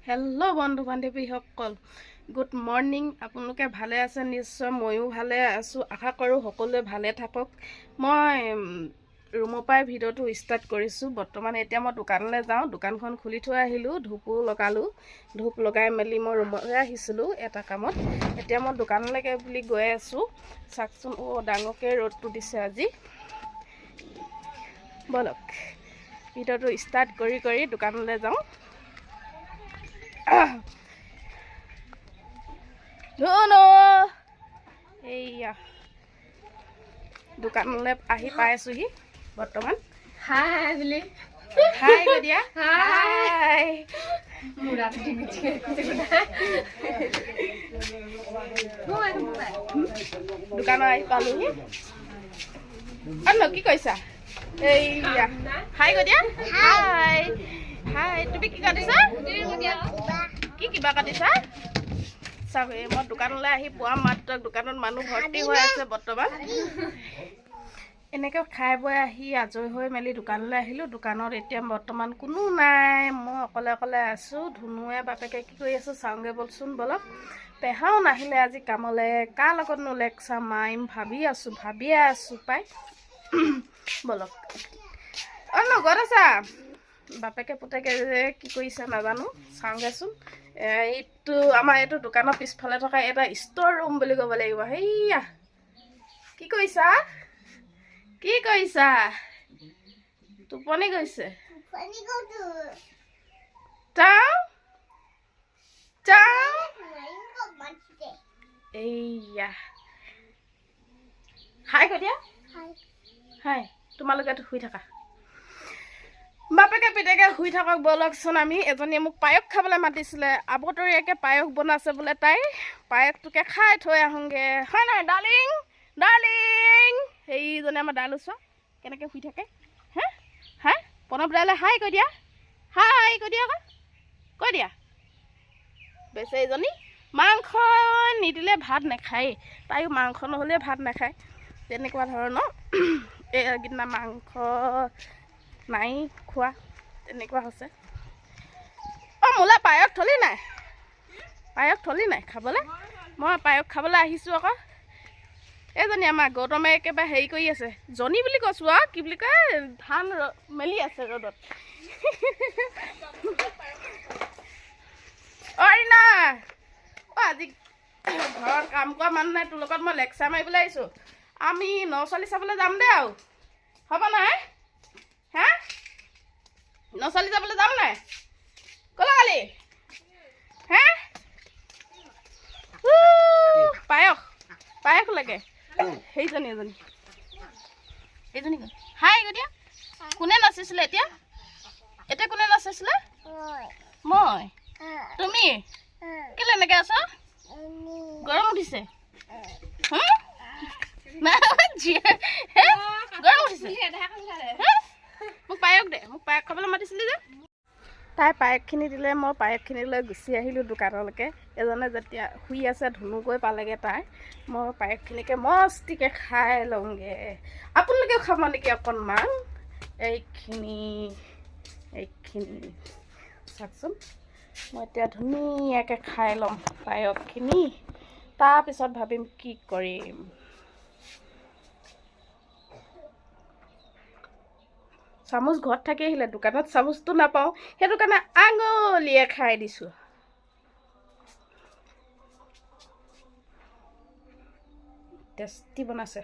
Hello' বন্ধু বান্ধৱীসকল, good morning. আপোনালোকে ভালে আছে? নিশ্চয় ময়ো ভালে আছোঁ। আশা কৰোঁ সকলোৱে ভালে থাকক। মই ৰুমৰ পৰাই ভিডিঅ'টো ষ্টাৰ্ট কৰিছোঁ। বৰ্তমান এতিয়া মই দোকানলৈ যাওঁ। দোকানখন খুলি থৈ আহিলোঁ, ধূপো লগালোঁ। ধূপ লগাই মেলি মই ৰুমলৈ আহিছিলোঁ এটা কামত। এতিয়া মই দোকানলৈকে বুলি গৈ আছোঁ। চাওকচোন, ডাঙৰকৈ ৰ'দটো দিছে আজি। বলক ভিডিঅ'টো ষ্টাৰ্ট কৰি দোকানলৈ যাওঁ। ধুনু এইয়া দোকানলৈ আহি পাইছোঁহি বৰ্তমান। হাই বুলি হাই কৈ দিয়া। হাই দোকানত আহি পালোহি। কি কৈছা? এইয়া হাই কৈ দিয়া। হাই হাই। তুমি কি কাটিছা? কি কিবা কাটিছা? চাওক, মই দোকানলৈ আহি পোৱা মাত্ৰ দোকানত মানুহ ভৰ্তি হৈ আছে বৰ্তমান। এনেকৈ খাই বৈ আহি আজৰি হৈ মেলি দোকানলৈ আহিলোঁ। দোকানত এতিয়া বৰ্তমান কোনো নাই, মই অকলে অকলে আছোঁ। ধুনুৱে বাপেকে কি কৰি আছোঁ চাওঁগৈ বলচোন, বলক। পেহাও নাহিলে আজি কামলৈ। কাৰ লগতনো লেকচাৰ মাৰিম ভাবিয়ে আছোঁ পাই। বলক ঘৰত আছা? বাপেকে পুতেকে যে কি কৰিছে নাজানো, চাওঁগৈচোন। এইটো দোকানৰ পিছফালে থকা এটা ষ্ট'ৰ ৰুম বুলি ক'ব লাগিব। সেইয়া কি কৰিছা? কি কৰিছা? টোপনি গৈছে? এইয়া হাই কৈ দিয়া। হাই। তোমালোকে শুই থাকা, বাপেকে পিতেকে শুই থাকক। বলকচোন, আমি এজনীয়ে মোক পায়স খাবলৈ মাতিছিলে। আবতৰীয়াকৈ পায়স বনাইছে বোলে তাই। পায়সটোকে খাই থৈ আহোঁগৈ, হয় নহয় ডাৰ্লিং? সেইজনে আমাৰ দাইল চোৱা কেনেকৈ শুই থাকে। হাই প্ৰণৱ দাইলে হাই কৈ দিয়া। হাই কৈ দিয়া আকৌ, কৈ দিয়া। বেচেৰীজনী মাংস নিদিলে ভাত নাখায়েই। তাইও মাংস নহ'লে ভাত নাখায়, তেনেকুৱা ধৰণৰ। এইকেইদিনা মাংস নাই খোৱা, তেনেকুৱা হৈছে। মোলৈ পায়স থলি নাই খাবলৈ? মই পায়স খাবলৈ আহিছোঁ আকৌ। এইজনী আমাৰ গৌতমে একেবাৰে হেৰি কৰি আছে, জনী বুলি কৈছোঁ আৰু, কি বুলি কয়, ধান মেলি আছে ৰ'দত। ৰীণা, আজি ঘৰত কাম কৰা মানুহ নাই, তোৰ লগত মই লেকচাৰ মাৰিবলৈ আহিছোঁ। আমি নছোৱালী চাবলৈ যাম দে আৰু, হ'ব নাই? নছোৱালী চাবলৈ যাম নাই? ক'লে কালি পায়স লাগে। সেইজনী হাই কৈ দিয়া। কোনে নাচিছিলে এতিয়া কোনে নাচিছিলে? মই। তুমি কেলে এনেকৈ আছা? গৰম উঠিছে? গৰম উঠিছে? মোক পায়স দে, মোক পায়স খাবলৈ মাতিছিলি যে। তাই পায়সখিনি দিলে, মই পায়সখিনি লৈ গুচি আহিলোঁ দোকানলৈকে। এজনে যেতিয়া শুই আছে, ধুনু গৈ পালেগৈ তাই। মই পায়সখিনিকে মস্তিকৈ খাই লওঁগৈ। আপোনালোকেও খাব নেকি অকণমান? এইখিনি চাওকচোন, মই এতিয়া ধুনীয়াকৈ খাই ল'ম পায়সখিনি, তাৰপিছত ভাবিম কি কৰিম। চামুচ ঘৰত থাকি আহিলে, দোকানত চামুচটো নাপাওঁ, সেইটো কাৰণে আঙুলিয়ে খাই দিছোঁ। টেষ্টি বনাইছে।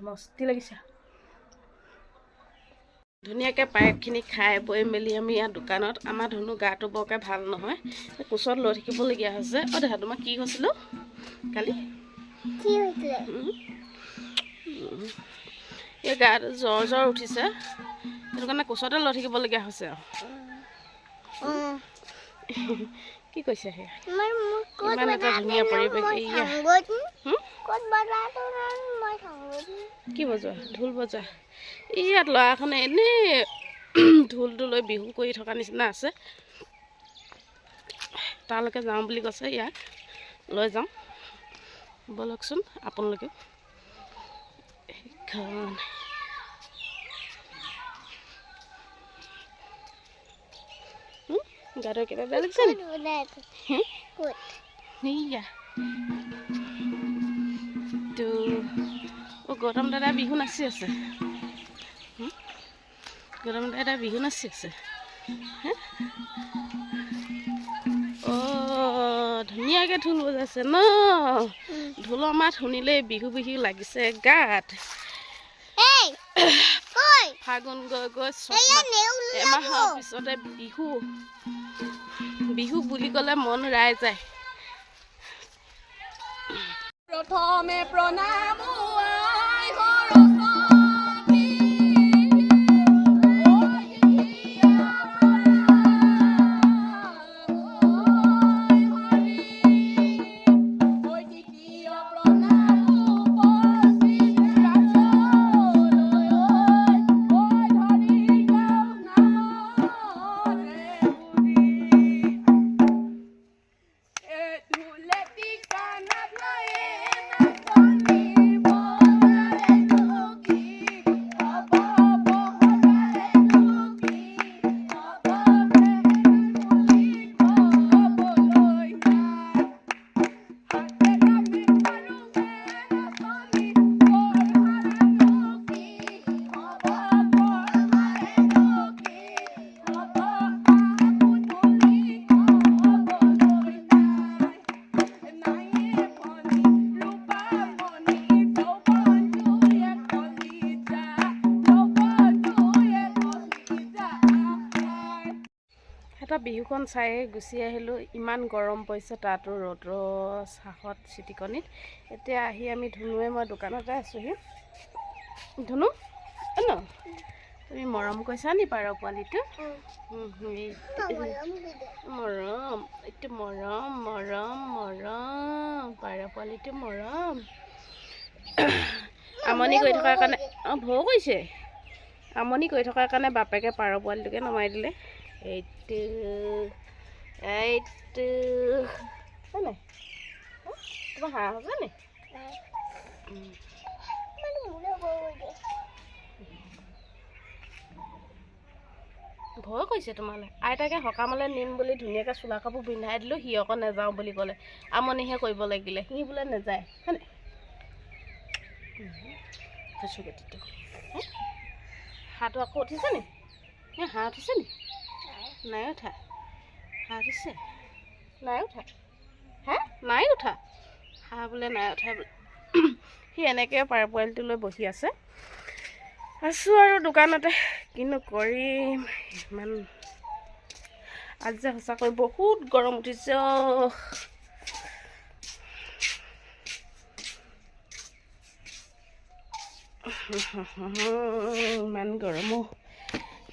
মস্তি লাগিছে। ধুনীয়াকৈ পায়সখিনি খাই বৈ মেলি আমি ইয়াত দোকানত, আমাৰ ধুনু গাটো বৰকৈ ভাল নহয়, কোচত লৈ থাকিবলগীয়া হৈছে। দেহা তোমাৰ কি হৈছিলো কালি? এই গাত জ্বৰ উঠিছে, সেইটো কাৰণে কোচতে লৈ থাকিবলগীয়া হৈছে আৰু। কি কৈছে সেয়া? ইমান এটা ধুনীয়া পৰিৱেশ। কি বজোৱা? ঢোল বজোৱা? ইয়াত ল'ৰাখনে এনেই ঢোলটো লৈ বিহু কৰি থকা নিচিনা আছে। তালৈকে যাওঁ বুলি কৈছে, ইয়াক লৈ যাওঁ। বলকচোন আপোনালোকে। এইখন গাটো কিবা বেয়া লাগিছে নেকি তো গৌতম দাদা বিহু নাচি আছে গৌতম দাদা বিহু নাচি আছে ধুনীয়াকৈ ঢোল বজাইছে ন ঢোলৰ মাত শুনিলেই বিহু বিহু লাগিছে গাত ফাগুন গৈ গৈ এমাহৰ পিছতে বিহু বিহু বুলি ক'লে মন ৰায় যায় প্ৰথমে প্ৰণাম বিহুখন চাই গুচি আহিলোঁ ইমান গৰম পৰিছে তাতো ৰ'দৰ চাহত চিটিকনিত এতিয়া আহি আমি ধুনুৱে মই দোকানতে আছোঁহি ধুনু ন তুমি মৰম কৈছা নি পাৰ পোৱালিটো মৰম এইটো মৰম মৰম মৰম পাৰ পোৱালিটো মৰম আমনি কৰি থকাৰ কাৰণে ভৌ কৈছে আমনি কৰি থকাৰ কাৰণে বাপেকে পাৰ পোৱালিটোকে নমাই দিলে এইটো নাই তোমাৰ হাঁহ আছে নি ভয় কৰিছে তোমালৈ আইতাকে সকামলৈ নিম বুলি ধুনীয়াকৈ চোলা কাপোৰ পিন্ধাই দিলোঁ সি আকৌ নাযাওঁ বুলি ক'লে আমনিহে কৰিব লাগিলে সি বোলে নাযায় হয়নে গতিটো হাঁহটো আকৌ উঠিছে নি হাঁহ উঠিছে নি নাই উঠা হাঁহ উঠিছে নাই উঠা হা নাই উঠা হাঁহ বোলে নাই উঠা বোলে সি এনেকৈ পাৰ পোৱালিটো লৈ বহি আছে আছোঁ আৰু দোকানতে কিনো কৰিম ইমান আজি যে সঁচাকৈ বহুত গৰম উঠিছে ইমান গৰমো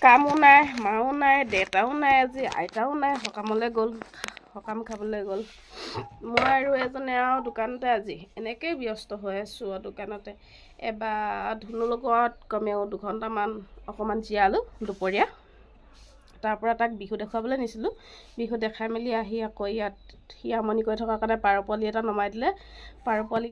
কামো নাই মাও নাই দেউতাও নাই আজি আইতাও নাই সকামলৈ গ'ল সকাম খাবলৈ গ'ল মই আৰু এজনে আৰু দোকানতে আজি এনেকৈয়ে ব্যস্ত হৈ আছোঁ আৰু দোকানতে এবাৰ ধুনুৰ লগত কমেও 2 ঘণ্টামান অকণমান জীয়ালোঁ দুপৰীয়া তাৰপৰা তাক বিহু দেখুৱাবলৈ নিছিলোঁ বিহু দেখাই মেলি আহি আকৌ ইয়াত সি আমনি কৰি থকাৰ কাৰণে পাৰ পোৱালি এটা নমাই দিলে পাৰ পোৱালি